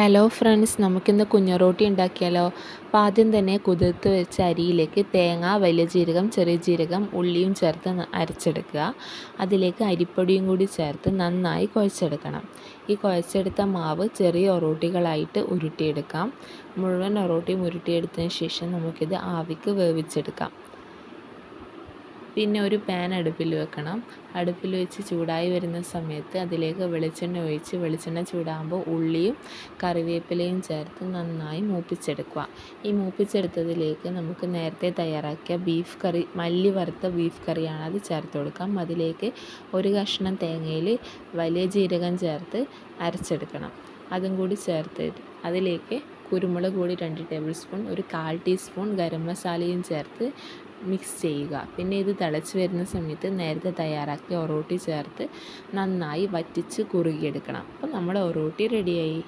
Hello friends, നമുക്കിന്ന് കുഞ്ഞറോട്ടി ഉണ്ടാക്കിയാലോ. അപ്പോൾ ആദ്യം തന്നെ കുതിർത്ത് വെച്ച അരിയിലേക്ക് തേങ്ങ, വലിയ ജീരകം, ചെറിയ ജീരകം, ഉള്ളിയും ചേർത്ത് അരച്ചെടുക്കുക. അതിലേക്ക് അരിപ്പൊടിയും കൂടി ചേർത്ത് നന്നായി കുഴച്ചെടുക്കണം. ഈ കുഴച്ചെടുത്ത മാവ് ചെറിയ ഒറോട്ടികളായിട്ട് ഉരുട്ടിയെടുക്കാം. മുഴുവൻ ഒറോട്ടിയും ഉരുട്ടിയെടുത്തതിന് ശേഷം നമുക്കിത് ആവിക്ക് വേവിച്ചെടുക്കാം. പിന്നെ ഒരു പാൻ അടുപ്പിൽ വെക്കണം. അടുപ്പിൽ വെച്ച് ചൂടായി വരുന്ന സമയത്ത് അതിലേക്ക് വെളിച്ചെണ്ണ ഒഴിച്ച് വെളിച്ചെണ്ണ ചൂടാകുമ്പോൾ ഉള്ളിയും കറിവേപ്പിലയും ചേർത്ത് നന്നായി മൂപ്പിച്ചെടുക്കുക. ഈ മൂപ്പിച്ചെടുത്തതിലേക്ക് നമുക്ക് നേരത്തെ തയ്യാറാക്കിയ ബീഫ് കറി, മല്ലി വറുത്ത ബീഫ് കറിയാണ്, അത് ചേർത്ത് കൊടുക്കാം. അതിലേക്ക് ഒരു കഷ്ണം തേങ്ങയിൽ വലിയ ജീരകം ചേർത്ത് അരച്ചെടുക്കണം. അതും കൂടി ചേർത്ത് അതിലേക്ക് കുരുമുളക് പൊടി 2 ടേബിൾ സ്പൂൺ, ഒരു 1/4 ടീസ്പൂൺ ഗരം മസാലയും ചേർത്ത് മിക്സ് ചെയ്യുക. പിന്നെ ഇത് തിളച്ച് വരുന്ന സമയത്ത് നേരത്തെ തയ്യാറാക്കിയ ഒറോട്ടി ചേർത്ത് നന്നായി വറ്റിച്ച് കുറുകിയെടുക്കണം. അപ്പോൾ നമ്മുടെ ഒറോട്ടി റെഡിയായി.